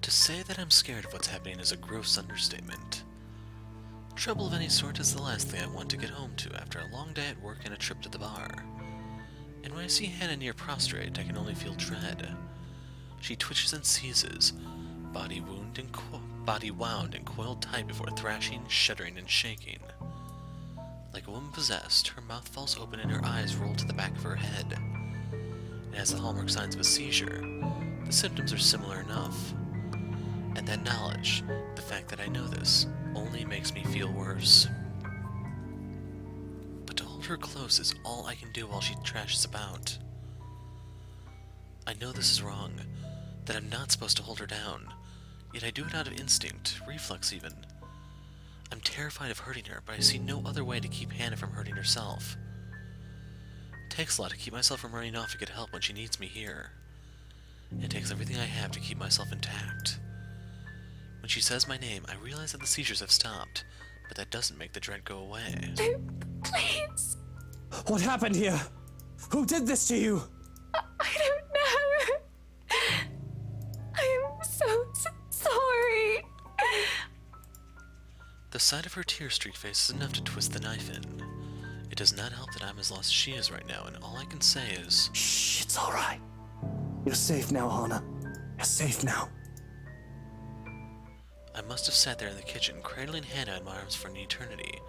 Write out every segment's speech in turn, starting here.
To say that I'm scared of what's happening is a gross understatement. Trouble of any sort is the last thing I want to get home to after a long day at work and a trip to the bar. And when I see Hannah near prostrate, I can only feel dread. She twitches and seizes, body wound and coiled tight before thrashing, shuddering, and shaking. Like a woman possessed, her mouth falls open and her eyes roll to the back of her head. It has the hallmark signs of a seizure. The symptoms are similar enough. And that knowledge, the fact that I know this, only makes me feel worse. But to hold her close is all I can do while she trashes about. I know this is wrong, that I'm not supposed to hold her down, yet I do it out of instinct, reflex even. I'm terrified of hurting her, but I see no other way to keep Hannah from hurting herself. It takes a lot to keep myself from running off to get help when she needs me here. It takes everything I have to keep myself intact. When she says my name, I realize that the seizures have stopped, but that doesn't make the dread go away. Luke, please. What happened here? Who did this to you? I don't know. I am so sorry. The sight of her tear-streaked face is enough to twist the knife in. It does not help that I'm as lost as she is right now, and all I can say is... Shh, it's all right. You're safe now, Hannah. You're safe now. I must have sat there in the kitchen, cradling Hannah in my arms for an eternity,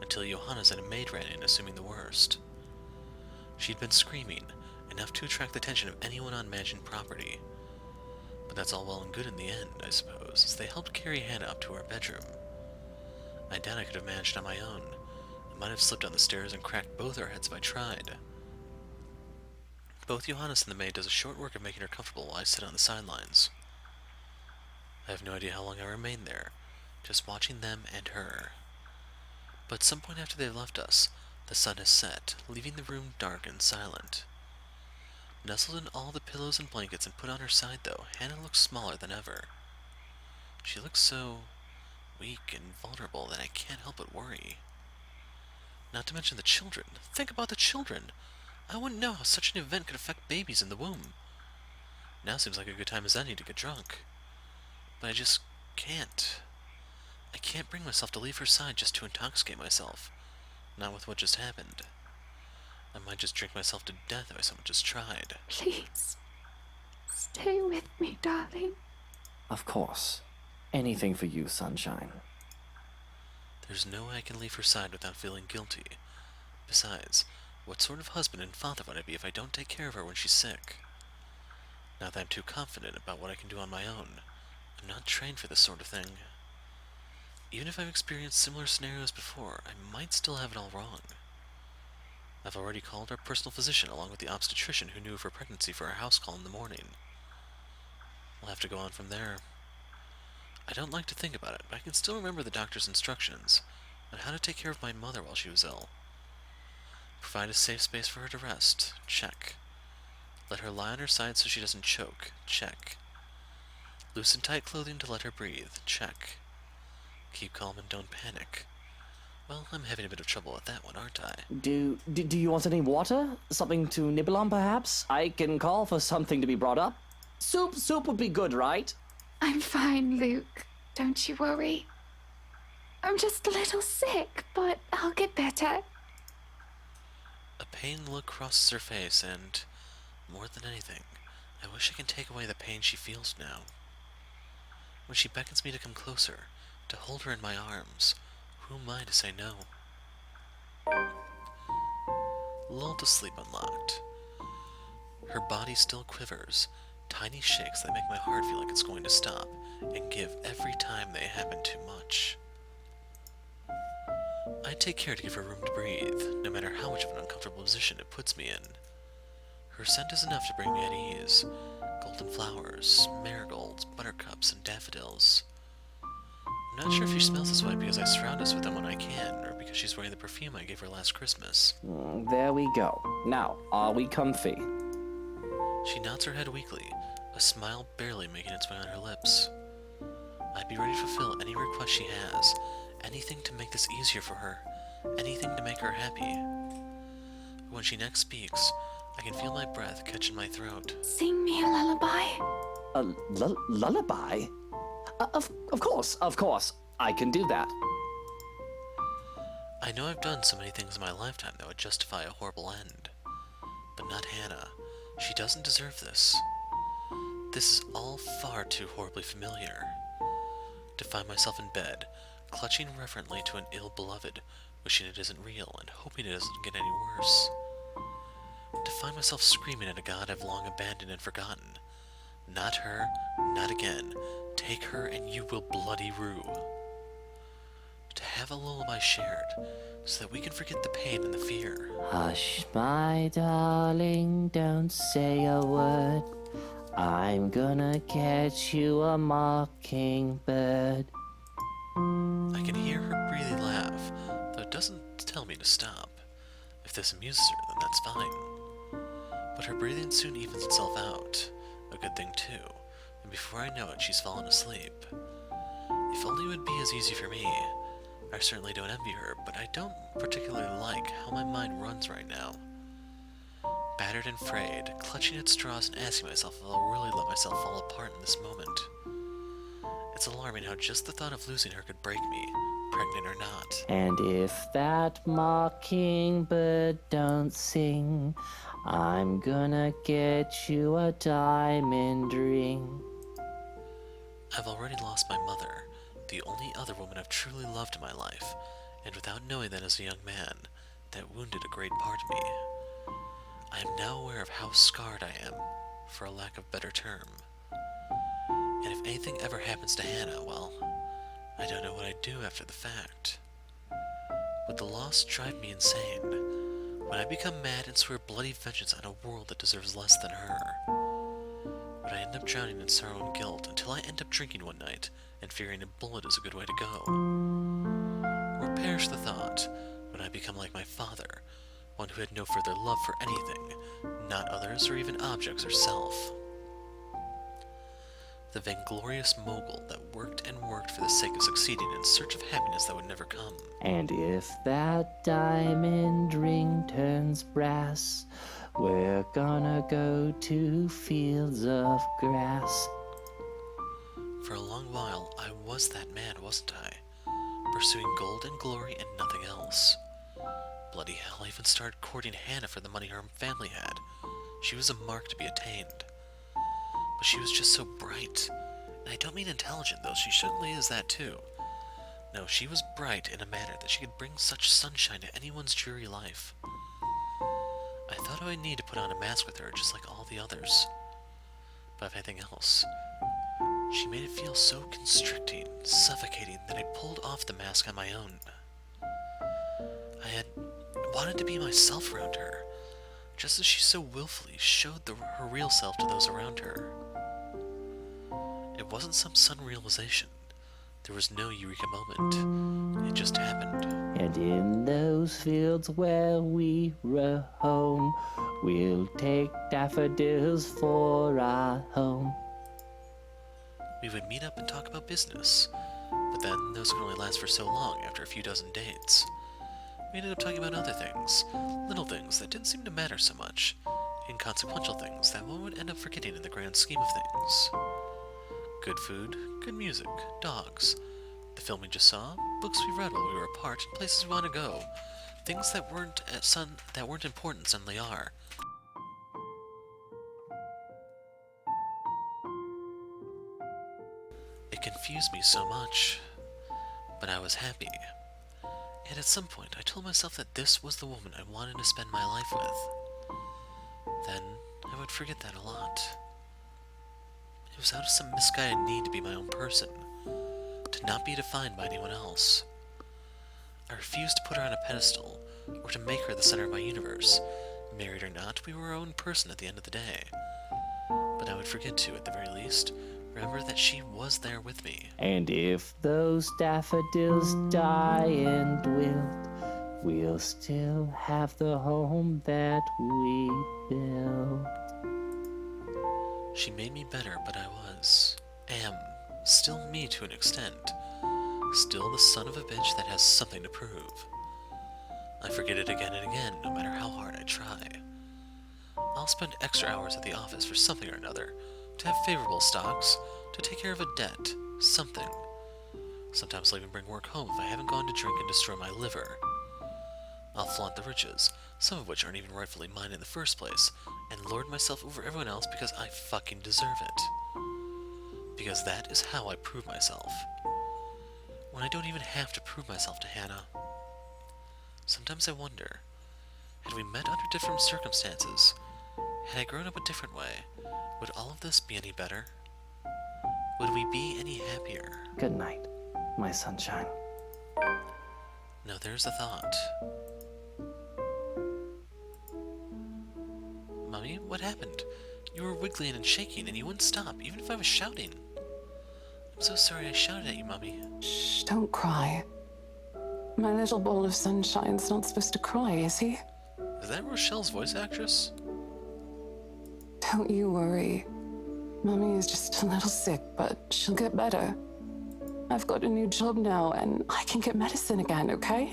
until Johannes and a maid ran in, assuming the worst. She'd been screaming, enough to attract the attention of anyone on mansion property. But that's all well and good in the end, I suppose, as they helped carry Hannah up to her bedroom. I doubt I could have managed on my own. I might have slipped down the stairs and cracked both our heads if I tried. Both Johannes and the maid does a short work of making her comfortable while I sit on the sidelines. I have no idea how long I remained there, just watching them and her. But at some point after they've left us, the sun has set, leaving the room dark and silent. Nestled in all the pillows and blankets and put on her side, though, Hannah looks smaller than ever. She looks so weak and vulnerable that I can't help but worry. Not to mention the children. Think about the children. I wouldn't know how such an event could affect babies in the womb. Now seems like a good time as any to get drunk. But I just can't. I can't bring myself to leave her side just to intoxicate myself. Not with what just happened. I might just drink myself to death if I so much as tried. Please. Stay with me, darling. Of course. Anything for you, sunshine. There's no way I can leave her side without feeling guilty. Besides, what sort of husband and father would I be if I don't take care of her when she's sick? Not that I'm too confident about what I can do on my own. I'm not trained for this sort of thing. Even if I've experienced similar scenarios before, I might still have it all wrong. I've already called our personal physician along with the obstetrician who knew of her pregnancy for our house call in the morning. We'll have to go on from there. I don't like to think about it, but I can still remember the doctor's instructions on how to take care of my mother while she was ill. Provide a safe space for her to rest. Check. Let her lie on her side so she doesn't choke. Check. Loosen tight clothing to let her breathe. Check. Keep calm and don't panic. Well, I'm having a bit of trouble with that one, aren't I? Do you want any water? Something to nibble on, perhaps? I can call for something to be brought up. Soup would be good, right? I'm fine, Luke. Don't you worry. I'm just a little sick, but I'll get better. A pained look crosses her face, and, more than anything, I wish I could take away the pain she feels now. When she beckons me to come closer, to hold her in my arms, who am I to say no? Lulled to sleep unlocked. Her body still quivers, tiny shakes that make my heart feel like it's going to stop and give every time they happen too much. I take care to give her room to breathe, no matter how much of an uncomfortable position it puts me in. Her scent is enough to bring me at ease. Golden flowers, marigolds, buttercups, and daffodils. I'm not sure if she smells this way because I surround us with them when I can, or because she's wearing the perfume I gave her last Christmas. There we go. Now, are we comfy? She nods her head weakly, a smile barely making its way on her lips. I'd be ready to fulfill any request she has, anything to make this easier for her, anything to make her happy. But when she next speaks, I can feel my breath catch in my throat. Sing me a lullaby. A lullaby? Of course. I can do that. I know I've done so many things in my lifetime that would justify a horrible end. But not Hannah. She doesn't deserve this. This is all far too horribly familiar. To find myself in bed, clutching reverently to an ill-beloved, wishing it isn't real and hoping it doesn't get any worse. To find myself screaming at a god I've long abandoned and forgotten. Not her, not again. Take her and you will bloody rue. To have a lullaby shared, so that we can forget the pain and the fear. Hush, my darling, don't say a word. I'm gonna catch you a mockingbird. I can hear her breathy laugh, though it doesn't tell me to stop. If this amuses her, then that's fine. But her breathing soon evens itself out. A good thing too, and before I know it, she's fallen asleep. If only it would be as easy for me. I certainly don't envy her, but I don't particularly like how my mind runs right now. Battered and frayed, clutching at straws and asking myself if I'll really let myself fall apart in this moment. It's alarming how just the thought of losing her could break me, pregnant or not. And if that mockingbird don't sing, I'm gonna get you a diamond ring. I've already lost my mother, the only other woman I've truly loved in my life, and without knowing that as a young man, that wounded a great part of me. I am now aware of how scarred I am, for a lack of better term. And if anything ever happens to Hannah, well, I don't know what I'd do after the fact. Would the loss drive me insane? Would I become mad and swear bloody vengeance on a world that deserves less than her? Would I end up drowning in sorrow and guilt until I end up drinking one night and fearing a bullet is a good way to go? Or perish the thought, would I become like my father, one who had no further love for anything, not others or even objects or self? The vainglorious mogul that worked and worked for the sake of succeeding in search of happiness that would never come. And if that diamond ring turns brass, we're gonna go to fields of grass. For a long while, I was that man, wasn't I? Pursuing gold and glory and nothing else. Bloody hell, I even started courting Hannah for the money her family had. She was a mark to be attained. But she was just so bright. And I don't mean intelligent, though she certainly is that too. No, she was bright in a manner that she could bring such sunshine to anyone's dreary life. I thought I would need to put on a mask with her just like all the others. But if anything else, she made it feel so constricting, suffocating, that I pulled off the mask on my own. I had wanted to be myself around her, just as she so willfully showed her real self to those around her. It wasn't some sudden realization. There was no eureka moment. It just happened. And in those fields where we roam, we'll take daffodils for our home. We would meet up and talk about business, but then those could only last for so long after a few dozen dates. We ended up talking about other things, little things that didn't seem to matter so much, inconsequential things that one would end up forgetting in the grand scheme of things. Good food, good music, dogs, the film we just saw, books we read while we were apart, and places we want to go. Things that weren't important suddenly are. It confused me so much, but I was happy. And at some point, I told myself that this was the woman I wanted to spend my life with. Then, I would forget that a lot. It was out of some misguided need to be my own person, to not be defined by anyone else. I refused to put her on a pedestal, or to make her the center of my universe. Married or not, we were our own person at the end of the day. But I would forget to, at the very least, remember that she was there with me. And if those daffodils die and wilt, we'll still have the home that we built. She made me better, but I am, still me to an extent. Still the son of a bitch that has something to prove. I forget it again and again, no matter how hard I try. I'll spend extra hours at the office for something or another, to have favorable stocks, to take care of a debt, something. Sometimes I'll even bring work home if I haven't gone to drink and destroy my liver. I'll flaunt the riches, some of which aren't even rightfully mine in the first place, and lord myself over everyone else because I fucking deserve it. Because that is how I prove myself. When I don't even have to prove myself to Hannah. Sometimes I wonder, had we met under different circumstances, had I grown up a different way, would all of this be any better? Would we be any happier? Good night, my sunshine. Now there's a thought. Mummy, what happened? You were wiggling and shaking and you wouldn't stop, even if I was shouting. I'm so sorry I shouted at you, Mummy. Shh, don't cry. My little ball of sunshine's not supposed to cry, is he? Is that Rochelle's voice actress? Don't you worry. Mummy is just a little sick, but she'll get better. I've got a new job now, and I can get medicine again, okay?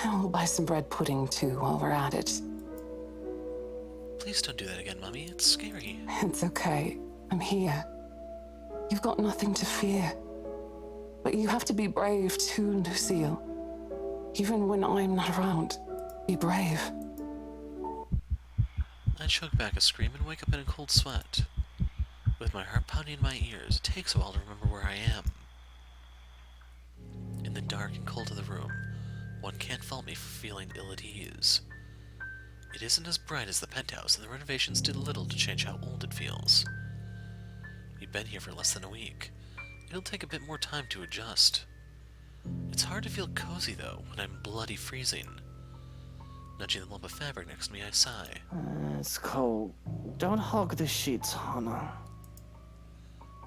And we'll buy some bread pudding, too, while we're at it. Please don't do that again, Mummy. It's scary. It's okay. I'm here. You've got nothing to fear. But you have to be brave, too, Lucille. Even when I'm not around, be brave. I choke back a scream and wake up in a cold sweat. With my heart pounding in my ears, it takes a while to remember where I am. In the dark and cold of the room, one can't fault me for feeling ill at ease. It isn't as bright as the penthouse, and the renovations did little to change how old it feels. We've been here for less than a week. It'll take a bit more time to adjust. It's hard to feel cozy, though, when I'm bloody freezing. Nudging the lump of fabric next to me, I sigh. It's cold. Don't hug the sheets, Hannah.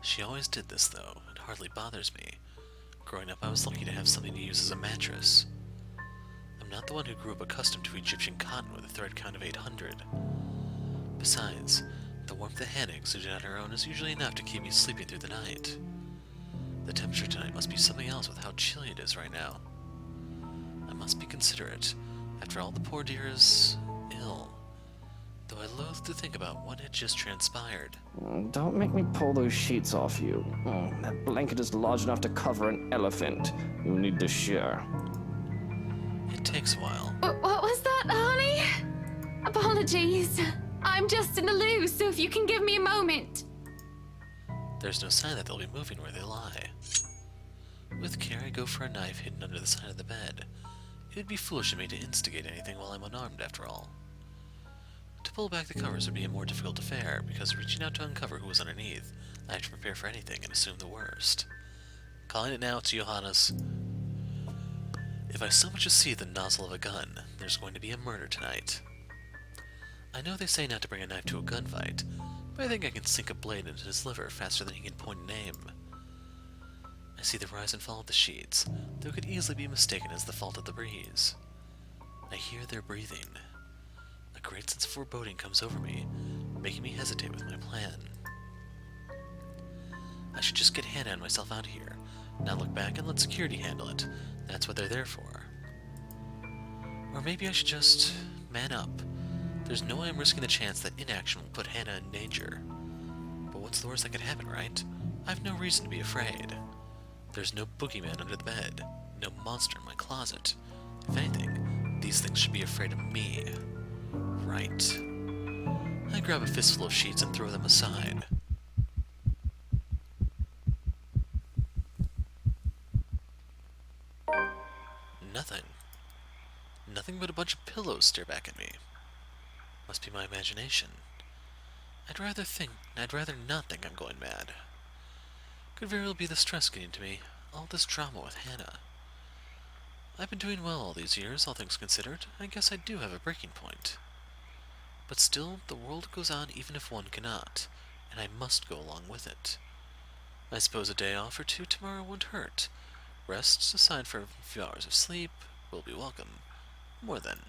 She always did this, though. It hardly bothers me. Growing up, I was lucky to have something to use as a mattress. I'm not the one who grew up accustomed to Egyptian cotton with a thread count of 800. Besides, the warmth that Hannah exuded on her own is usually enough to keep me sleeping through the night. The temperature tonight must be something else with how chilly it is right now. I must be considerate. After all, the poor dear is ill. Though I loathe to think about what had just transpired. Don't make me pull those sheets off you. That blanket is large enough to cover an elephant. You need to share. It takes a while. What was that, honey? Apologies. I'm just in the loo, so if you can give me a moment. There's no sign that they'll be moving where they lie. With care, I go for a knife hidden under the side of the bed. It would be foolish of me to instigate anything while I'm unarmed, after all. To pull back the covers would be a more difficult affair, because reaching out to uncover who was underneath, I have to prepare for anything and assume the worst. Calling it now to Johannes. If I so much as see the nozzle of a gun, there's going to be a murder tonight. I know they say not to bring a knife to a gunfight, but I think I can sink a blade into his liver faster than he can point and aim. I see the rise and fall of the sheets, though it could easily be mistaken as the fault of the breeze. I hear their breathing. A great sense of foreboding comes over me, making me hesitate with my plan. I should just get Hannah and myself out of here, not look back and let security handle it. That's what they're there for. Or maybe I should just man up. There's no way I'm risking the chance that inaction will put Hannah in danger. But what's the worst that could happen, right? I've no reason to be afraid. There's no boogeyman under the bed, no monster in my closet. If anything, these things should be afraid of me. Right. I grab a fistful of sheets and throw them aside. Nothing. Nothing but a bunch of pillows stare back at me. Must be my imagination. I'd rather not think I'm going mad. Could very well be the stress getting to me, all this drama with Hannah. I've been doing well all these years, all things considered. I guess I do have a breaking point. But still, the world goes on even if one cannot, and I must go along with it. I suppose a day off or two tomorrow won't hurt. Rests, aside for a few hours of sleep, will be welcome. More than.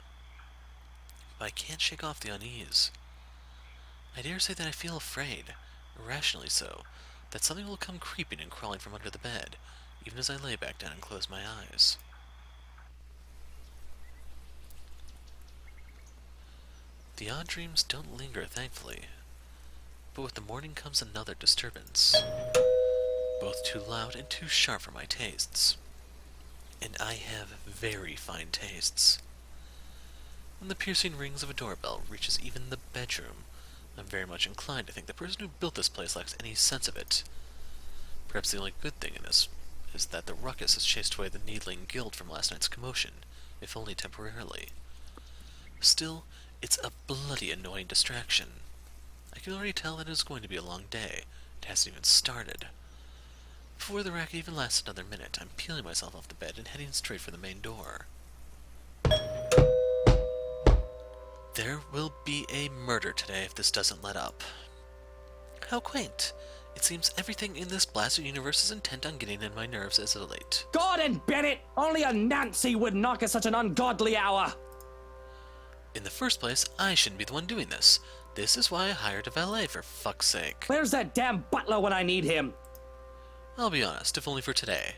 But I can't shake off the unease. I dare say that I feel afraid, irrationally so, that something will come creeping and crawling from under the bed, even as I lay back down and close my eyes. The odd dreams don't linger, thankfully. But with the morning comes another disturbance, both too loud and too sharp for my tastes. And I have very fine tastes. When the piercing rings of a doorbell reaches even the bedroom, I'm very much inclined to think the person who built this place lacks any sense of it. Perhaps the only good thing in this is that the ruckus has chased away the needling guild from last night's commotion, if only temporarily. Still, it's a bloody annoying distraction. I can already tell that it is going to be a long day. It hasn't even started. Before the racket even lasts another minute, I'm peeling myself off the bed and heading straight for the main door. There will be a murder today if this doesn't let up. How quaint. It seems everything in this blasted universe is intent on getting in my nerves as of late. Gordon Bennett! Only a Nancy would knock at such an ungodly hour! In the first place, I shouldn't be the one doing this. This is why I hired a valet, for fuck's sake. Where's that damn butler when I need him? I'll be honest, if only for today.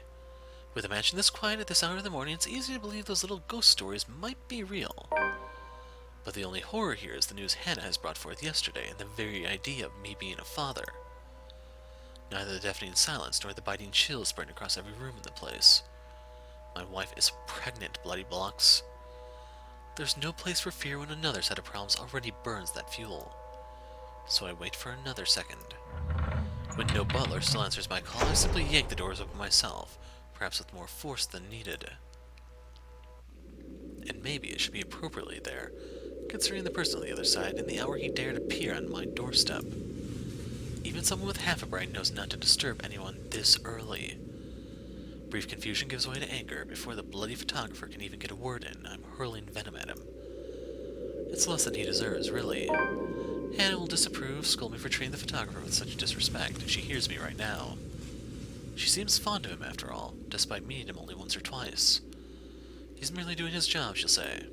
With a mansion this quiet at this hour of the morning, it's easy to believe those little ghost stories might be real. But the only horror here is the news Hannah has brought forth yesterday, and the very idea of me being a father. Neither the deafening silence nor the biting chills spreading across every room in the place. My wife is pregnant, bloody blocks. There's no place for fear when another set of problems already burns that fuel. So I wait for another second. When no butler still answers my call, I simply yank the doors open myself, perhaps with more force than needed. And maybe it should be appropriately there, considering the person on the other side and the hour he dared appear on my doorstep. Even someone with half a brain knows not to disturb anyone this early. Brief confusion gives way to anger before the bloody photographer can even get a word in. I'm hurling venom at him. It's less than he deserves, really. Hannah will disapprove, scold me for treating the photographer with such disrespect, and she hears me right now. She seems fond of him, after all, despite meeting him only once or twice. He's merely doing his job, she'll say.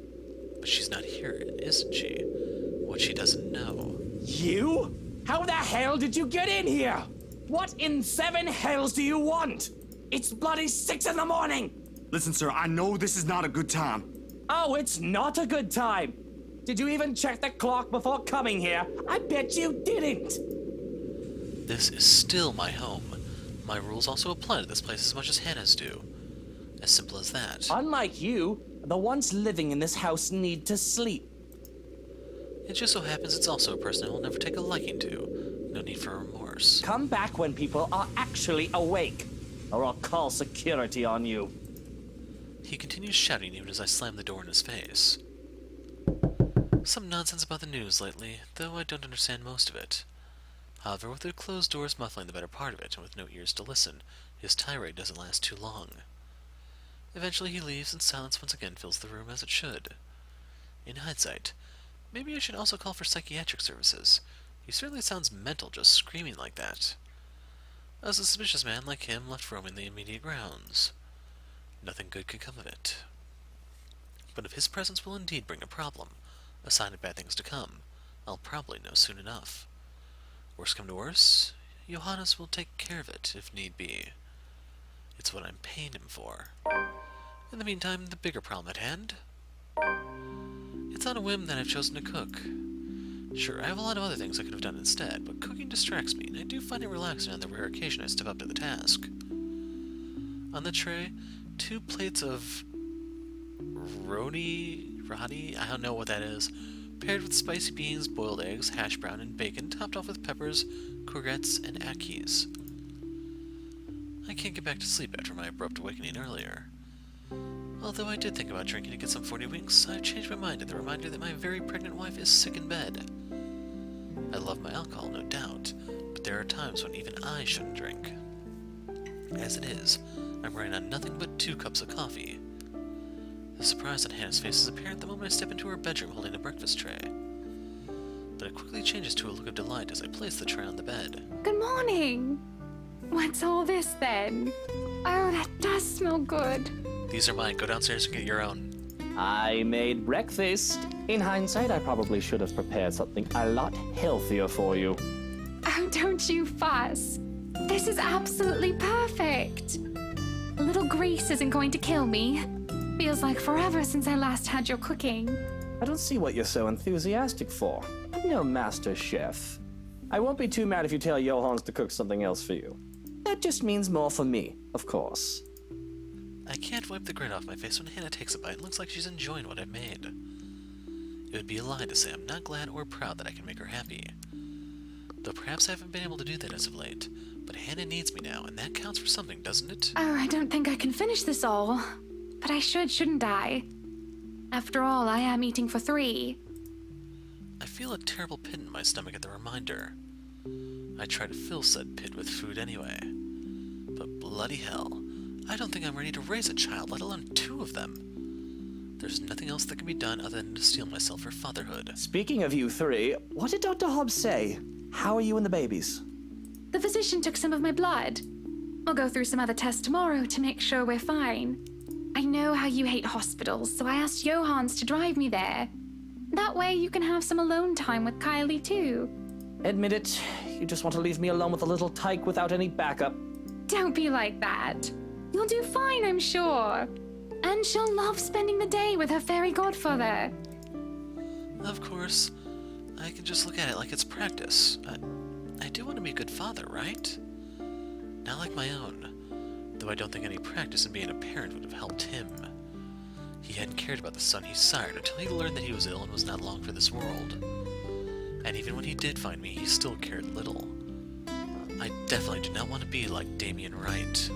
But she's not here, isn't she? What she doesn't know. You? How the hell did you get in here? What in seven hells do you want? It's bloody 6 in the morning! Listen, sir, I know this is not a good time. Oh, it's not a good time. Did you even check the clock before coming here? I bet you didn't. This is still my home. My rules also apply to this place as much as Hannah's do. As simple as that. Unlike you, the ones living in this house need to sleep. It just so happens it's also a person I will never take a liking to. No need for remorse. Come back when people are actually awake, or I'll call security on you. He continues shouting even as I slam the door in his face. Some nonsense about the news lately, though I don't understand most of it. However, with the closed doors muffling the better part of it, and with no ears to listen, his tirade doesn't last too long. Eventually he leaves, and silence once again fills the room as it should. In hindsight, maybe I should also call for psychiatric services. He certainly sounds mental just screaming like that. A suspicious man like him left roaming the immediate grounds. Nothing good could come of it. But if his presence will indeed bring a problem, a sign of bad things to come, I'll probably know soon enough. Worst come to worst, Johannes will take care of it if need be. It's what I'm paying him for. In the meantime, the bigger problem at hand. It's on a whim that I've chosen to cook. Sure, I have a lot of other things I could have done instead, but cooking distracts me, and I do find it relaxing on the rare occasion I step up to the task. On the tray, 2 plates of roti, I don't know what that is, paired with spicy beans, boiled eggs, hash brown, and bacon, topped off with peppers, courgettes, and akis. I can't get back to sleep after my abrupt awakening earlier. Although I did think about drinking to get some 40 winks, I've changed my mind at the reminder that my very pregnant wife is sick in bed. I love my alcohol, no doubt, but there are times when even I shouldn't drink. As it is, I'm running on nothing but 2 cups of coffee. The surprise on Hannah's face is apparent the moment I step into her bedroom holding a breakfast tray. But it quickly changes to a look of delight as I place the tray on the bed. Good morning. What's all this then? Oh, that does smell good. These are mine. Go downstairs and get your own. I made breakfast. In hindsight, I probably should have prepared something a lot healthier for you. Oh, don't you fuss. This is absolutely perfect. A little grease isn't going to kill me. Feels like forever since I last had your cooking. I don't see what you're so enthusiastic for. I'm no master chef. I won't be too mad if you tell Johans to cook something else for you. That just means more for me, of course. I can't wipe the grin off my face when Hannah takes a bite and looks like she's enjoying what I've made. It would be a lie to say I'm not glad or proud that I can make her happy. Though perhaps I haven't been able to do that as of late, but Hannah needs me now, and that counts for something, doesn't it? Oh, I don't think I can finish this all. But I should, shouldn't I? After all, I am eating for 3. I feel a terrible pit in my stomach at the reminder. I try to fill said pit with food anyway. But bloody hell, I don't think I'm ready to raise a child, let alone 2 of them. There's nothing else that can be done other than to steel myself for fatherhood. Speaking of you 3, what did Dr. Hobbs say? How are you and the babies? The physician took some of my blood. We'll go through some other tests tomorrow to make sure we're fine. I know how you hate hospitals, so I asked Johans to drive me there. That way you can have some alone time with Kylie too. Admit it, you just want to leave me alone with a little tyke without any backup. Don't be like that. You'll do fine, I'm sure. And she'll love spending the day with her fairy godfather. Of course, I can just look at it like it's practice. I do want to be a good father, right? Not like my own, though I don't think any practice in being a parent would have helped him. He hadn't cared about the son he sired until he learned that he was ill and was not long for this world. And even when he did find me, he still cared little. I definitely do not want to be like Damien Wright.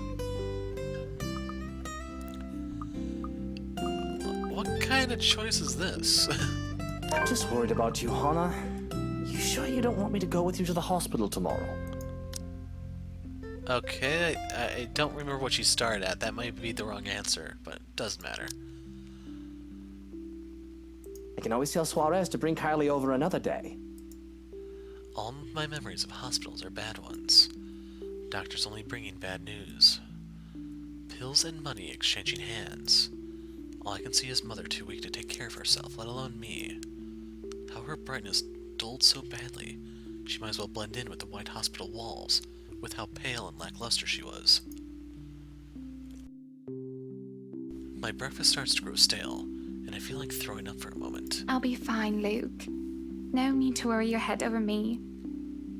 What kind of choice is this? I'm just worried about you, Hannah. You sure you don't want me to go with you to the hospital tomorrow? Okay, I don't remember what she started at. That might be the wrong answer, but it doesn't matter. I can always tell Suarez to bring Kylie over another day. All my memories of hospitals are bad ones. Doctors only bringing bad news. Pills and money exchanging hands. All I can see is Mother too weak to take care of herself, let alone me. How her brightness dulled so badly, she might as well blend in with the white hospital walls, with how pale and lackluster she was. My breakfast starts to grow stale, and I feel like throwing up for a moment. I'll be fine, Luke. No need to worry your head over me.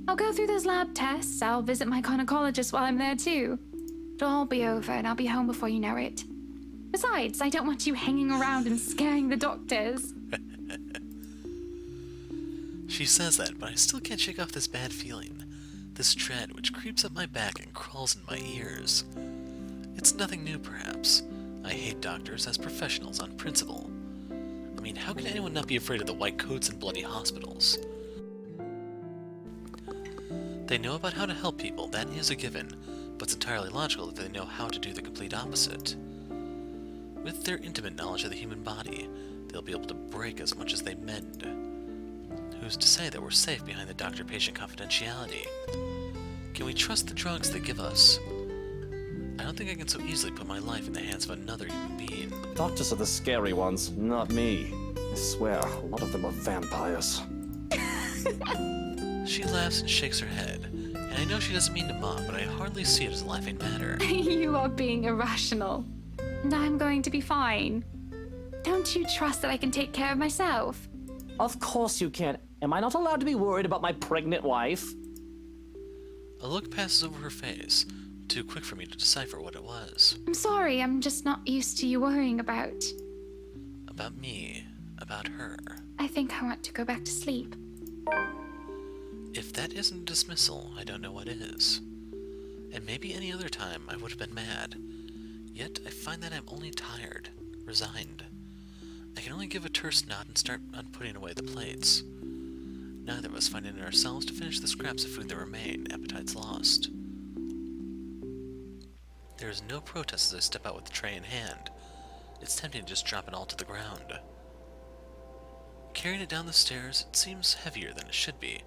I'll go through those lab tests. I'll visit my gynecologist while I'm there too. It'll all be over and I'll be home before you know it. Besides, I don't want you hanging around and scaring the doctors. She says that, but I still can't shake off this bad feeling. This dread which creeps up my back and crawls in my ears. It's nothing new, perhaps. I hate doctors as professionals on principle. I mean, how can anyone not be afraid of the white coats and bloody hospitals? They know about how to help people, that is a given, but it's entirely logical that they know how to do the complete opposite. With their intimate knowledge of the human body, they'll be able to break as much as they mend. Who's to say that we're safe behind the doctor-patient confidentiality? Can we trust the drugs they give us? I don't think I can so easily put my life in the hands of another human being. Doctors are the scary ones, not me. I swear, a lot of them are vampires. She laughs and shakes her head, and I know she doesn't mean to mock, but I hardly see it as a laughing matter. You are being irrational. And I'm going to be fine. Don't you trust that I can take care of myself? Of course you can. Am I not allowed to be worried about my pregnant wife? A look passes over her face, too quick for me to decipher what it was. I'm sorry, I'm just not used to you worrying about. About me, about her. I think I want to go back to sleep. If that isn't a dismissal, I don't know what is. And maybe any other time I would have been mad. Yet I find that I'm only tired, resigned. I can only give a terse nod and start on putting away the plates. Neither of us find it in ourselves to finish the scraps of food that remain, appetites lost. There is no protest as I step out with the tray in hand. It's tempting to just drop it all to the ground. Carrying it down the stairs, it seems heavier than it should be,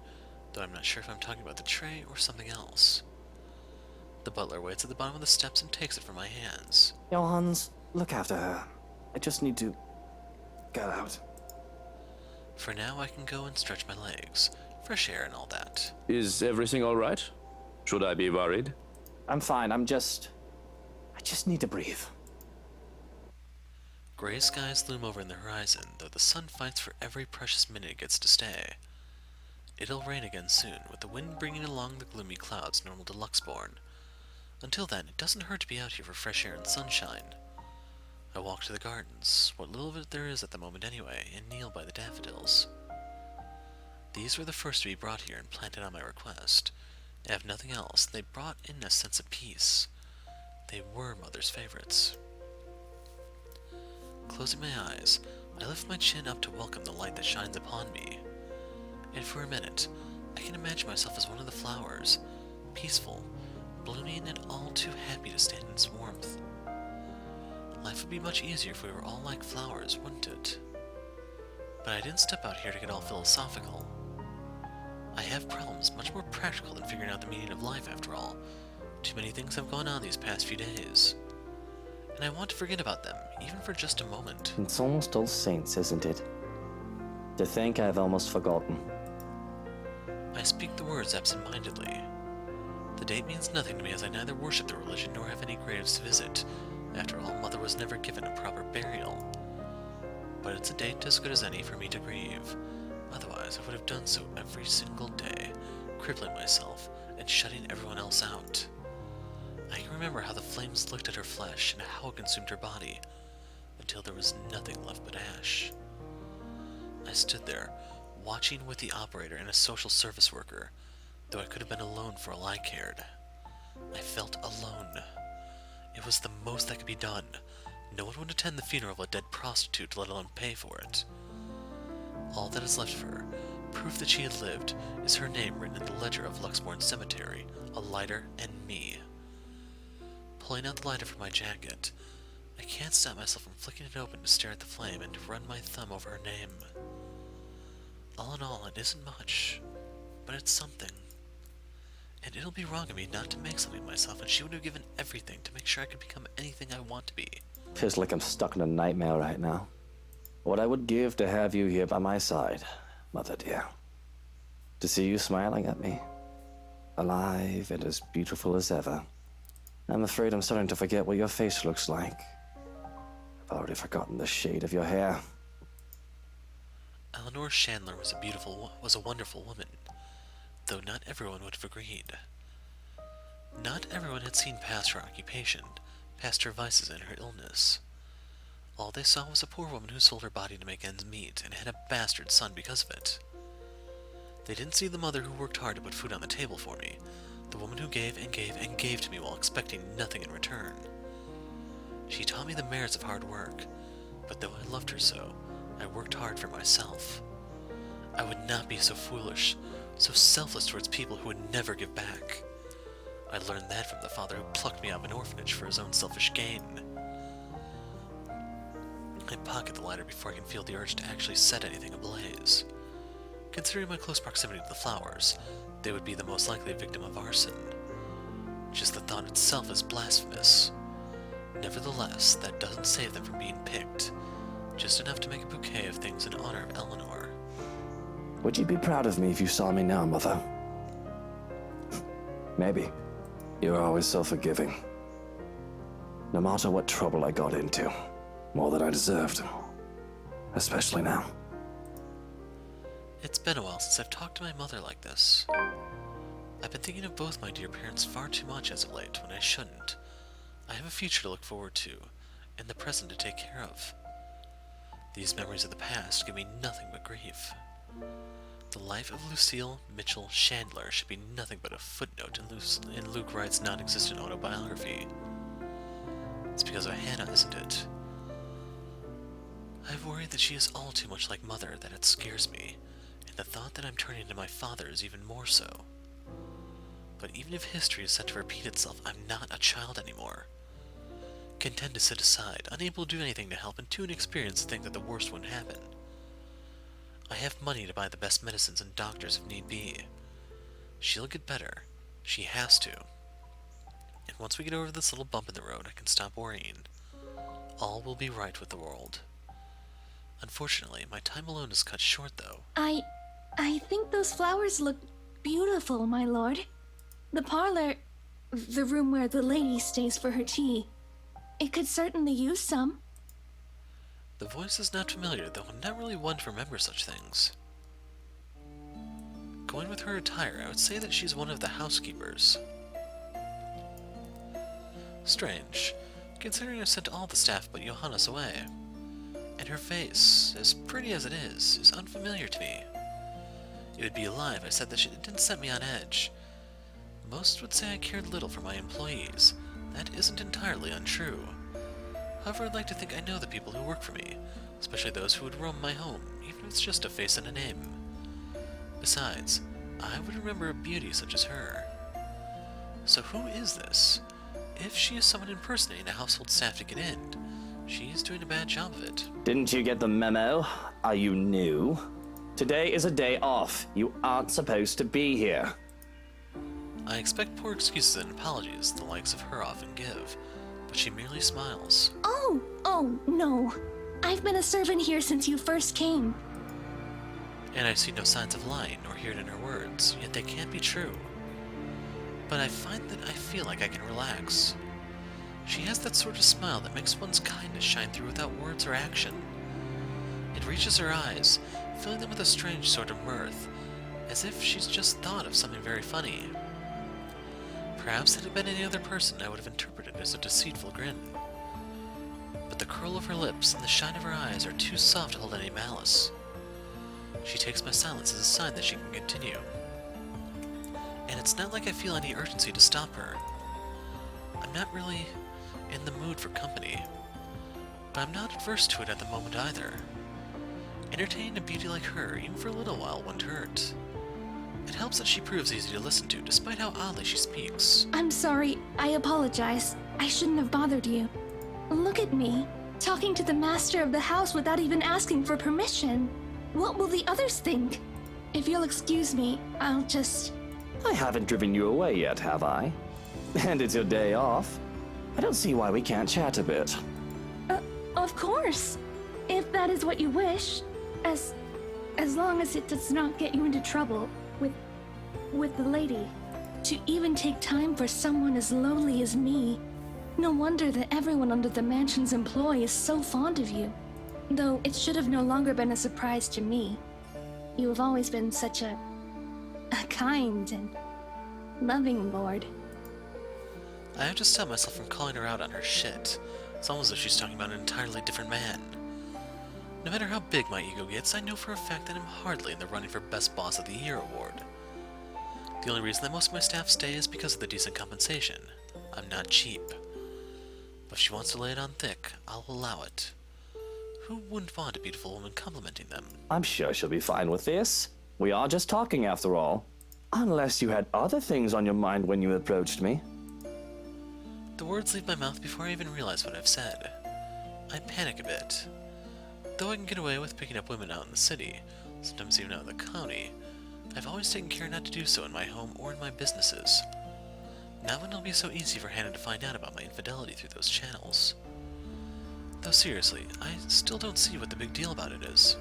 though I'm not sure if I'm talking about the tray or something else. The butler waits at the bottom of the steps and takes it from my hands. Johans, look after her. I just need to get out. For now, I can go and stretch my legs, fresh air and all that. Is everything all right? Should I be worried? I'm fine, I just need to breathe. Gray skies loom over in the horizon, though the sun fights for every precious minute it gets to stay. it'll rain again soon, with the wind bringing along the gloomy clouds normal to Luxborn. Until then, it doesn't hurt to be out here for fresh air and sunshine. I walk to the gardens, what little of it there is at the moment anyway, and kneel by the daffodils. These were the first to be brought here and planted on my request. And if nothing else, they brought in a sense of peace. They were Mother's favorites. Closing my eyes, I lift my chin up to welcome the light that shines upon me. And for a minute, I can imagine myself as one of the flowers, peaceful, blooming and all too happy to stand in its warmth. Life would be much easier if we were all like flowers, wouldn't it? But I didn't step out here to get all philosophical. I have problems much more practical than figuring out the meaning of life, after all. Too many things have gone on these past few days. And I want to forget about them, even for just a moment. It's almost All Saints, isn't it? To think I've almost forgotten. I speak the words absent-mindedly. The date means nothing to me, as I neither worship the religion nor have any graves to visit. After all, Mother was never given a proper burial. But it's a date as good as any for me to grieve. Otherwise, I would have done so every single day, crippling myself and shutting everyone else out. I can remember how the flames licked at her flesh and how it consumed her body, until there was nothing left but ash. I stood there, watching with the operator and a social service worker, though I could have been alone for all I cared. I felt alone. It was the most that could be done. No one would attend the funeral of a dead prostitute, let alone pay for it. All that is left of her, proof that she had lived, is her name written in the ledger of Luxborn Cemetery, a lighter, and me. Pulling out the lighter from my jacket, I can't stop myself from flicking it open to stare at the flame and to run my thumb over her name. All in all, it isn't much, but it's something. And it'll be wrong of me not to make something of myself, and she would have given everything to make sure I could become anything I want to be. Feels like I'm stuck in a nightmare right now. What I would give to have you here by my side, Mother dear. To see you smiling at me, alive and as beautiful as ever. I'm afraid I'm starting to forget what your face looks like. I've already forgotten the shade of your hair. Eleanor Chandler was a wonderful woman, though not everyone would have agreed. Not everyone had seen past her occupation, past her vices and her illness. All they saw was a poor woman who sold her body to make ends meet and had a bastard son because of it. They didn't see the mother who worked hard to put food on the table for me, the woman who gave and gave and gave to me while expecting nothing in return. She taught me the merits of hard work, but though I loved her so, I worked hard for myself. I would not be so foolish, so selfless towards people who would never give back. I learned that from the father who plucked me out of an orphanage for his own selfish gain. I pocket the lighter before I can feel the urge to actually set anything ablaze. Considering my close proximity to the flowers, they would be the most likely victim of arson. Just the thought itself is blasphemous. Nevertheless, that doesn't save them from being picked. Just enough to make a bouquet of things in honor of Eleanor. Would you be proud of me if you saw me now, Mother? Maybe. You're always so forgiving. No matter what trouble I got into, more than I deserved. Especially now. It's been a while since I've talked to my mother like this. I've been thinking of both my dear parents far too much as of late, when I shouldn't. I have a future to look forward to, and the present to take care of. These memories of the past give me nothing but grief. The life of Lucille Mitchell Chandler should be nothing but a footnote in Luke Wright's non-existent autobiography. It's because of Hannah, isn't it? I've worried that she is all too much like Mother that it scares me, and the thought that I'm turning into my father is even more so. But even if history is set to repeat itself, I'm not a child anymore. Content to sit aside, unable to do anything to help, and too inexperienced to think that the worst wouldn't happen. I have money to buy the best medicines and doctors if need be. She'll get better. She has to. And once we get over this little bump in the road, I can stop worrying. All will be right with the world. Unfortunately, my time alone is cut short, though. I think those flowers look beautiful, my lord. The parlor, the room where the lady stays for her tea, it could certainly use some. The voice is not familiar, though I'm not really one to remember such things. Going with her attire, I would say that she's one of the housekeepers. Strange, considering I've sent all the staff but Johannes away. And her face, as pretty as it is unfamiliar to me. It would be a lie if I said that it didn't set me on edge. Most would say I cared little for my employees. That isn't entirely untrue. However, I'd like to think I know the people who work for me, especially those who would roam my home, even if it's just a face and a name. Besides, I would remember a beauty such as her. So who is this? If she is someone impersonating a household staff to get in, she's doing a bad job of it. Didn't you get the memo? Are you new? Today is a day off. You aren't supposed to be here. I expect poor excuses and apologies the likes of her often give, but she merely smiles. Oh, no. I've been a servant here since you first came. And I see no signs of lying or hear it in her words, yet they can't be true. But I find that I feel like I can relax. She has that sort of smile that makes one's kindness shine through without words or action. It reaches her eyes, filling them with a strange sort of mirth, as if she's just thought of something very funny. Perhaps had it been any other person, I would have interpreted it as a deceitful grin. But the curl of her lips and the shine of her eyes are too soft to hold any malice. She takes my silence as a sign that she can continue. And it's not like I feel any urgency to stop her. I'm not really in the mood for company, but I'm not adverse to it at the moment either. Entertaining a beauty like her, even for a little while, wouldn't hurt. It helps that she proves easy to listen to, despite how oddly she speaks. I'm sorry. I apologize. I shouldn't have bothered you. Look at me, talking to the master of the house without even asking for permission. What will the others think? If you'll excuse me, I'll just... I haven't driven you away yet, have I? And it's your day off. I don't see why we can't chat a bit. Of course. If that is what you wish. As long as it does not get you into trouble with the lady. To even take time for someone as lowly as me. No wonder that everyone under the mansion's employ is so fond of you. Though it should have no longer been a surprise to me. You have always been such a kind and loving lord. I have to stop myself from calling her out on her shit. It's almost as if she's talking about an entirely different man. No matter how big my ego gets, I know for a fact that I'm hardly in the running for Best Boss of the Year award. The only reason that most of my staff stay is because of the decent compensation. I'm not cheap. But if she wants to lay it on thick, I'll allow it. Who wouldn't want a beautiful woman complimenting them? I'm sure she'll be fine with this. We are just talking after all. Unless you had other things on your mind when you approached me. The words leave my mouth before I even realize what I've said. I panic a bit. Though I can get away with picking up women out in the city, sometimes even out in the county, I've always taken care not to do so in my home or in my businesses. Now it'll be so easy for Hannah to find out about my infidelity through those channels. Though seriously, I still don't see what the big deal about it is.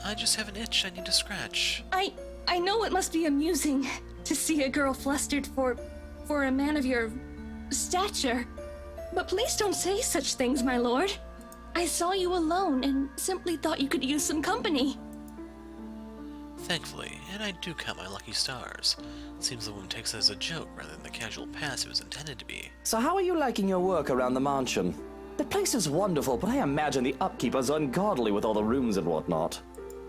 I just have an itch I need to scratch. I know it must be amusing to see a girl flustered for a man of your stature. But please don't say such things, my lord. I saw you alone and simply thought you could use some company. Thankfully, and I do count my lucky stars. It seems the woman takes it as a joke rather than the casual pass it was intended to be. So how are you liking your work around the mansion? The place is wonderful, but I imagine the upkeep is ungodly with all the rooms and whatnot.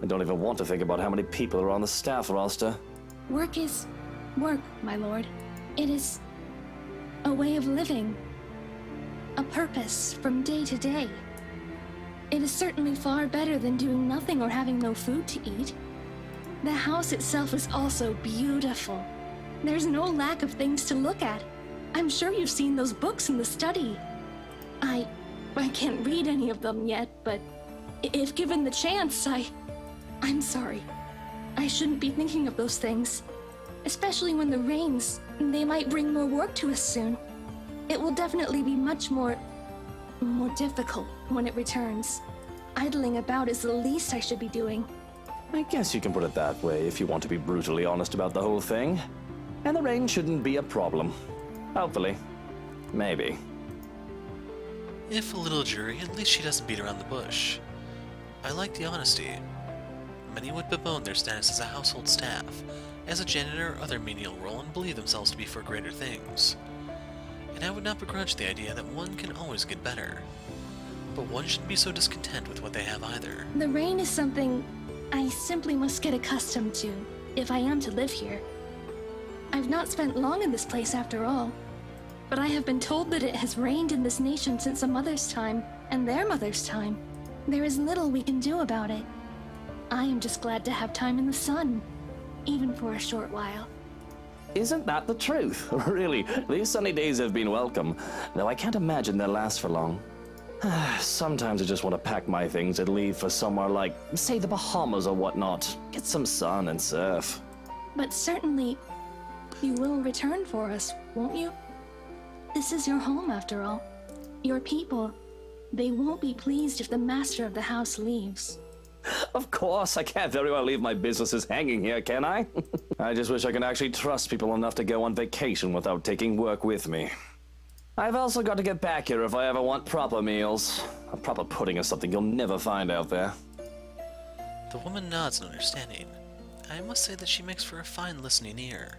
I don't even want to think about how many people are on the staff roster. Work is work, my lord. It is a way of living. A purpose from day to day. It is certainly far better than doing nothing or having no food to eat. The house itself is also beautiful. There's no lack of things to look at. I'm sure you've seen those books in the study. I can't read any of them yet, but if given the chance, I'm sorry. I shouldn't be thinking of those things. Especially when the rains, they might bring more work to us soon. It will definitely be much more difficult when it returns. Idling about is the least I should be doing. I guess you can put it that way if you want to be brutally honest about the whole thing. And the rain shouldn't be a problem. Hopefully. Maybe. If a little jury, at least she doesn't beat around the bush. I like the honesty. many would bemoan their status as a household staff, as a janitor or other menial role, and believe themselves to be for greater things. And I would not begrudge the idea that one can always get better. But one shouldn't be so discontent with what they have either. The rain is something I simply must get accustomed to if I am to live here. I've not spent long in this place after all, but I have been told that it has rained in this nation since a mother's time and their mother's time. There is little we can do about it. I am just glad to have time in the sun, even for a short while. Isn't that the truth? Really, these sunny days have been welcome, though I can't imagine they'll last for long. Sometimes I just want to pack my things and leave for somewhere like, say, the Bahamas or whatnot. Get some sun and surf. But certainly, you will return for us, won't you? This is your home, after all. Your people, they won't be pleased if the master of the house leaves. Of course, I can't very well leave my businesses hanging here, can I? I just wish I could actually trust people enough to go on vacation without taking work with me. I've also got to get back here if I ever want proper meals. A proper pudding is something you'll never find out there. The woman nods in understanding. I must say that she makes for a fine listening ear.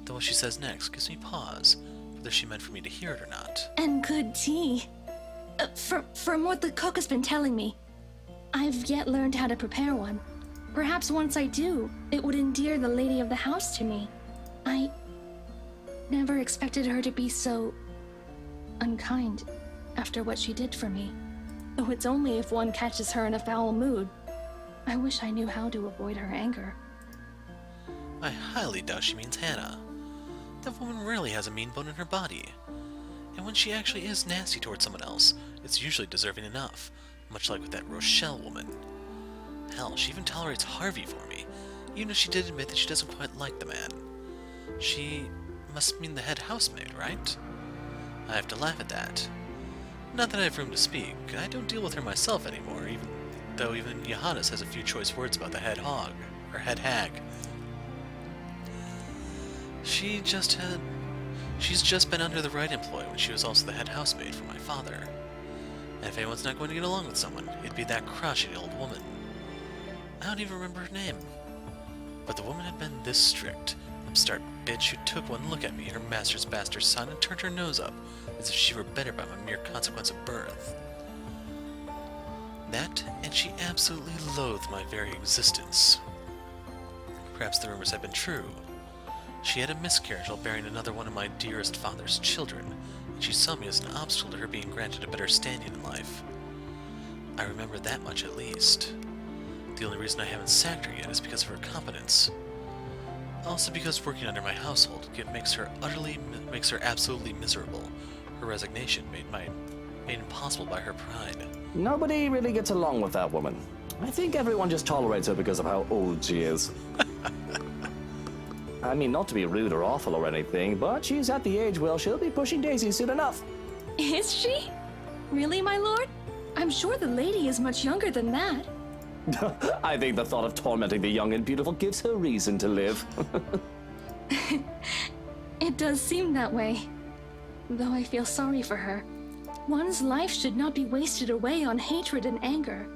Though what she says next gives me pause, whether she meant for me to hear it or not. And good tea. From what the cook has been telling me, I've yet learned how to prepare one. Perhaps once I do, it would endear the lady of the house to me. I never expected her to be so unkind after what she did for me. Though it's only if one catches her in a foul mood. I wish I knew how to avoid her anger. I highly doubt she means Hannah. That woman rarely has a mean bone in her body. And when she actually is nasty towards someone else, it's usually deserving enough, much like with that Rochelle woman. Hell, she even tolerates Harvey for me, even if she did admit that she doesn't quite like the man. She must mean the head housemaid, right? I have to laugh at that. Not that I have room to speak. I don't deal with her myself anymore, even Johannes has a few choice words about the head hog, or head hag. She's just been under the right employ when she was also the head housemaid for my father. And if anyone's not going to get along with someone, it'd be that crotchety old woman. I don't even remember her name. But the woman had been this strict, upstart bitch who took one look at me, her master's bastard son, and turned her nose up, as if she were better by my mere consequence of birth. That, and she absolutely loathed my very existence. Perhaps the rumors had been true. She had a miscarriage while bearing another one of my dearest father's children, and she saw me as an obstacle to her being granted a better standing in life. I remember that much at least. The only reason I haven't sacked her yet is because of her competence. Also because working under my household makes her absolutely miserable. Her resignation made impossible by her pride. Nobody really gets along with that woman. I think everyone just tolerates her because of how old she is. I mean, not to be rude or awful or anything, but she's at the age where she'll be pushing Daisy soon enough. Is she? Really, my lord? I'm sure the lady is much younger than that. I think the thought of tormenting the young and beautiful gives her reason to live. It does seem that way. Though I feel sorry for her. One's life should not be wasted away on hatred and anger.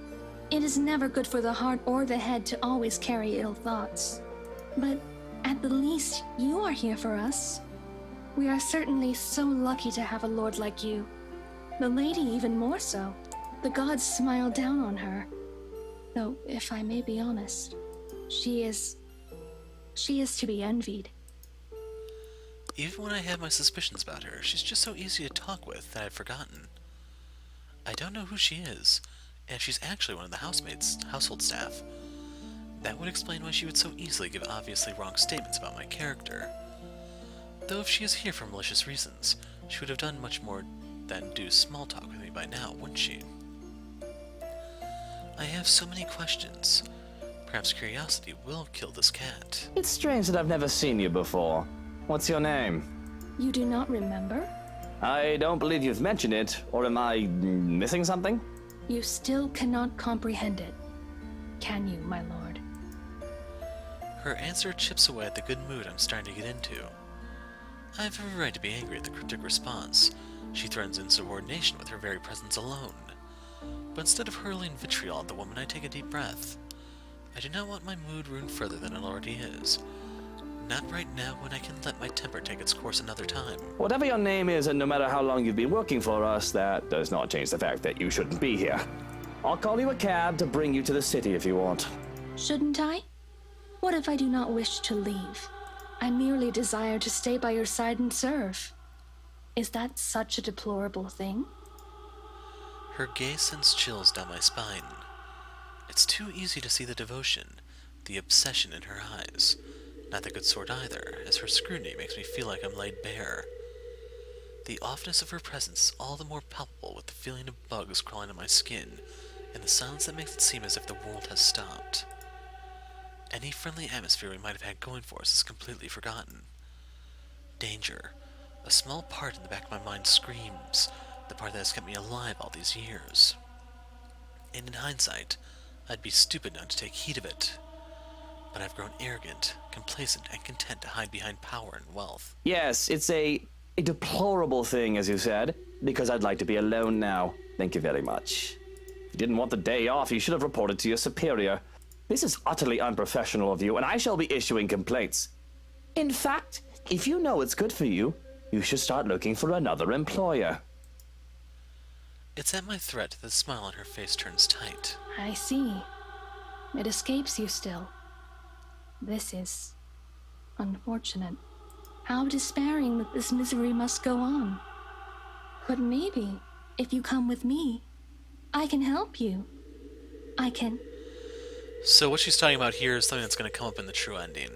It is never good for the heart or the head to always carry ill thoughts. But at the least, you are here for us. We are certainly so lucky to have a lord like you. The lady even more so. The gods smile down on her. Though, if I may be honest, she is to be envied. Even when I have my suspicions about her, she's just so easy to talk with that I've forgotten. I don't know who she is, and if she's actually one of the household staff. That would explain why she would so easily give obviously wrong statements about my character. Though if she is here for malicious reasons, she would have done much more than do small talk with me by now, wouldn't she? I have so many questions. Perhaps curiosity will kill this cat. It's strange that I've never seen you before. What's your name? You do not remember? I don't believe you've mentioned it, or am I missing something? You still cannot comprehend it, can you, my lord? Her answer chips away at the good mood I'm starting to get into. I have every right to be angry at the cryptic response. She threatens insubordination with her very presence alone. But instead of hurling vitriol at the woman, I take a deep breath. I do not want my mood ruined further than it already is. Not right now when I can let my temper take its course another time. Whatever your name is, and no matter how long you've been working for us, that does not change the fact that you shouldn't be here. I'll call you a cab to bring you to the city if you want. Shouldn't I? What if I do not wish to leave? I merely desire to stay by your side and serve. Is that such a deplorable thing? Her gaze sends chills down my spine. It's too easy to see the devotion, the obsession in her eyes. Not the good sort either, as her scrutiny makes me feel like I'm laid bare. The offness of her presence is all the more palpable with the feeling of bugs crawling on my skin, and the silence that makes it seem as if the world has stopped. Any friendly atmosphere we might have had going for us is completely forgotten. Danger. A small part in the back of my mind screams, the part that has kept me alive all these years. And in hindsight, I'd be stupid not to take heed of it. But I've grown arrogant, complacent, and content to hide behind power and wealth. Yes, it's a deplorable thing, as you said, because I'd like to be alone now. Thank you very much. If you didn't want the day off, you should have reported to your superior. This is utterly unprofessional of you, and I shall be issuing complaints. In fact, if you know it's good for you, you should start looking for another employer. It's at my threat that the smile on her face turns tight. I see. It escapes you still. This is unfortunate. How despairing that this misery must go on. But maybe, if you come with me, I can help you. I can... So what she's talking about here is something that's going to come up in the true ending.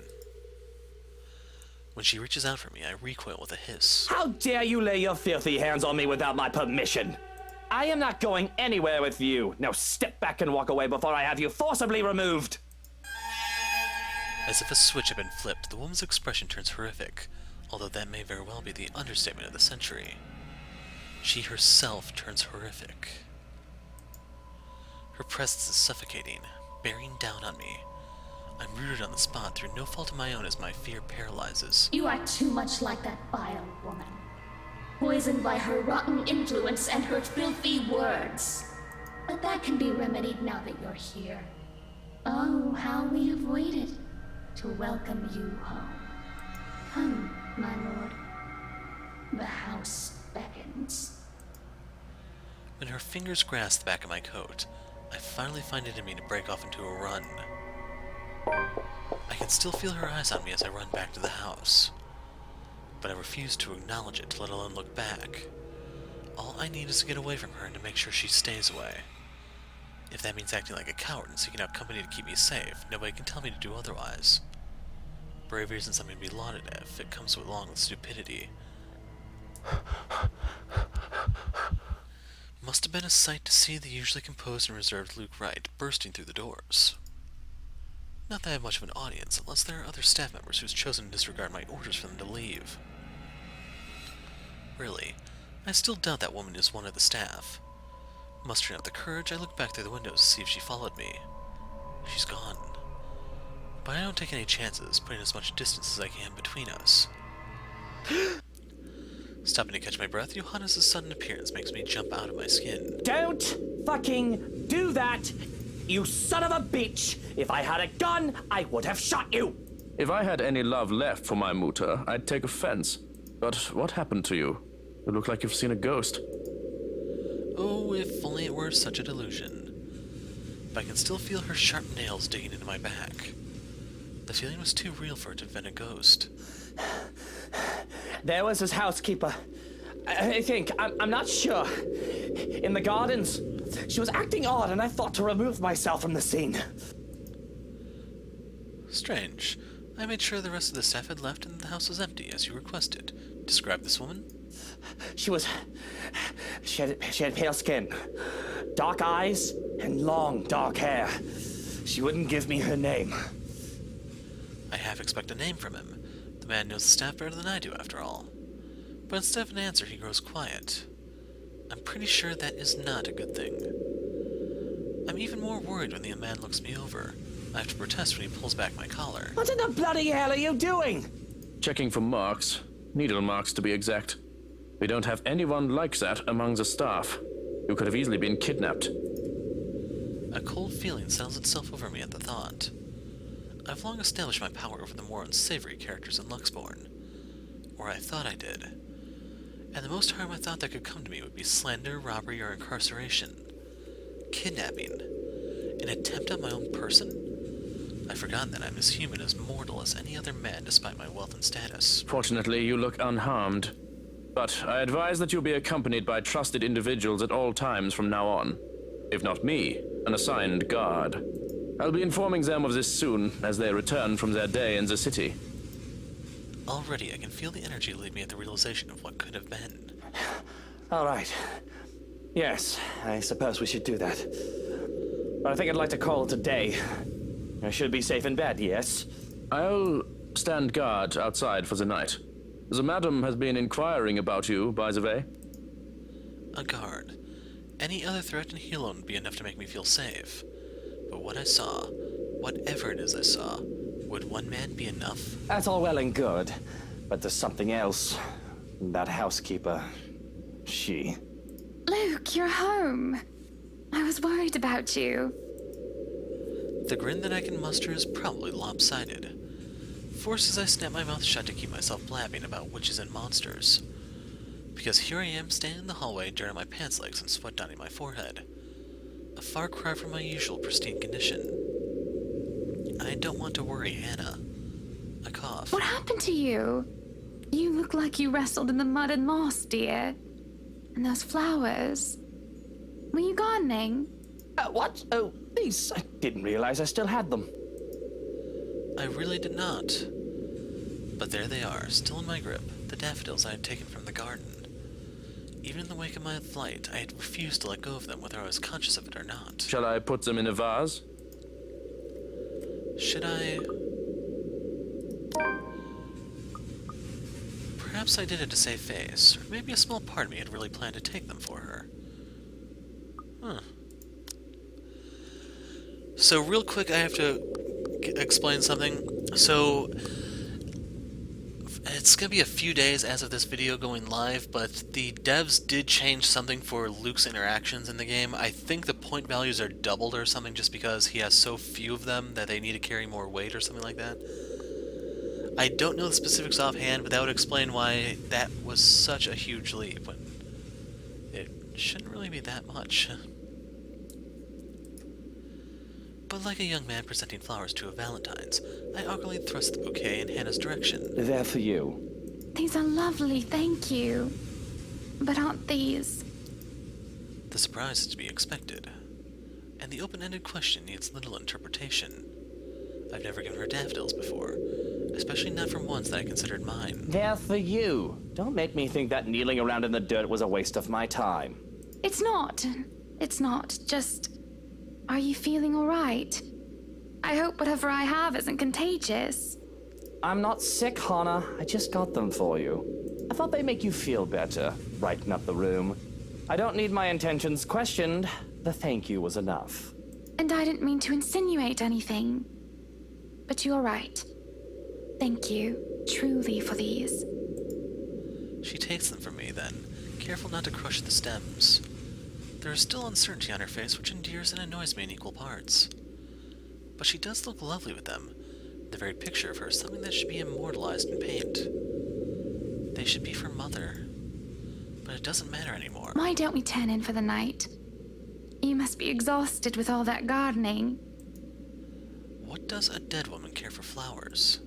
When she reaches out for me, I recoil with a hiss. How dare you lay your filthy hands on me without my permission? I am not going anywhere with you. Now step back and walk away before I have you forcibly removed. As if a switch had been flipped, the woman's expression turns horrific, although that may very well be the understatement of the century. She herself turns horrific. Her presence is suffocating, bearing down on me. I'm rooted on the spot through no fault of my own as my fear paralyzes. You are too much like that vile woman. Poisoned by her rotten influence and her filthy words. But that can be remedied now that you're here. Oh, how we have waited to welcome you home. Come, my lord. The house beckons. When her fingers grasp the back of my coat, I finally find it in me to break off into a run. I can still feel her eyes on me as I run back to the house, but I refuse to acknowledge it, let alone look back. All I need is to get away from her and to make sure she stays away. If that means acting like a coward and seeking out company to keep me safe, nobody can tell me to do otherwise. Bravery isn't something to be lauded if it comes along with stupidity. Must have been a sight to see the usually composed and reserved Luke Wright bursting through the doors. Not that I have much of an audience, unless there are other staff members who's chosen to disregard my orders for them to leave. Really, I still doubt that woman is one of the staff. Mustering up the courage, I look back through the windows to see if she followed me. She's gone. But I don't take any chances, putting as much distance as I can between us. Stopping to catch my breath, Johannes' sudden appearance makes me jump out of my skin. Don't fucking do that, you son of a bitch! If I had a gun, I would have shot you! If I had any love left for my mutter, I'd take offense. But what happened to you? You look like you've seen a ghost. Oh, if only it were such a delusion. But I can still feel her sharp nails digging into my back. The feeling was too real for it to have been a ghost. There was his housekeeper. I think, I'm not sure. In the gardens. She was acting odd, and I thought to remove myself from the scene. Strange. I made sure the rest of the staff had left and the house was empty, as you requested. Describe this woman? She had pale skin, dark eyes, and long, dark hair. She wouldn't give me her name. I half expect a name from him. The man knows the staff better than I do, after all. But instead of an answer, he grows quiet. I'm pretty sure that is not a good thing. I'm even more worried when the man looks me over. I have to protest when he pulls back my collar. What in the bloody hell are you doing? Checking for marks. Needle marks, to be exact. We don't have anyone like that among the staff. You could have easily been kidnapped. A cold feeling settles itself over me at the thought. I've long established my power over the more unsavory characters in Luxborn. Or I thought I did. And the most harm I thought that could come to me would be slander, robbery, or incarceration. Kidnapping. An attempt on my own person? I've forgotten that I'm as human, as mortal as any other man despite my wealth and status. Fortunately, you look unharmed. But I advise that you be accompanied by trusted individuals at all times from now on. If not me, an assigned guard. I'll be informing them of this soon, as they return from their day in the city. Already, I can feel the energy leave me at the realization of what could have been. All right. Yes, I suppose we should do that. But I think I'd like to call it a day. I should be safe in bed, yes? I'll stand guard outside for the night. The madam has been inquiring about you, by the way. A guard. Any other threat in here alone would be enough to make me feel safe. But what I saw, whatever it is I saw, would one man be enough? That's all well and good, but there's something else. That housekeeper, she... Luke, you're home. I was worried about you. The grin that I can muster is probably lopsided. Forced as I snap my mouth shut to keep myself blabbing about witches and monsters. Because here I am standing in the hallway, dirt on my pants legs and sweat dotting my forehead. A far cry from my usual pristine condition. I don't want to worry Hannah. I cough. What happened to you? You look like you wrestled in the mud and lost, dear. And those flowers. Were you gardening? What? Oh, these. I didn't realize I still had them. I really did not. But there they are, still in my grip, the daffodils I had taken from the garden. Even in the wake of my flight, I had refused to let go of them whether I was conscious of it or not. Shall I put them in a vase? Should I... Perhaps I did it to save face, or maybe a small part of me had really planned to take them for her. So real quick, I have to explain something. So it's gonna be a few days as of this video going live, but the devs did change something for Luke's interactions in the game. I think the point values are doubled or something just because he has so few of them that they need to carry more weight or something like that. I don't know the specifics offhand, but that would explain why that was such a huge leap when it shouldn't really be that much. But like a young man presenting flowers to a Valentine's, I awkwardly thrust the bouquet in Hannah's direction. They're for you. These are lovely, thank you. But aren't these? The surprise is to be expected, and the open-ended question needs little interpretation. I've never given her daffodils before, especially not from ones that I considered mine. They're for you. Don't make me think that kneeling around in the dirt was a waste of my time. It's not. It's not. Just... Are you feeling all right? I hope whatever I have isn't contagious. I'm not sick, Hannah. I just got them for you. I thought they'd make you feel better, brighten up the room. I don't need my intentions questioned. The thank you was enough. And I didn't mean to insinuate anything. But you're right. Thank you, truly, for these. She takes them from me then, careful not to crush the stems. There is still uncertainty on her face which endears and annoys me in equal parts. But she does look lovely with them. The very picture of her is something that should be immortalized in paint. They should be for Mother. But it doesn't matter anymore. Why don't we turn in for the night? You must be exhausted with all that gardening. What does a dead woman care for flowers?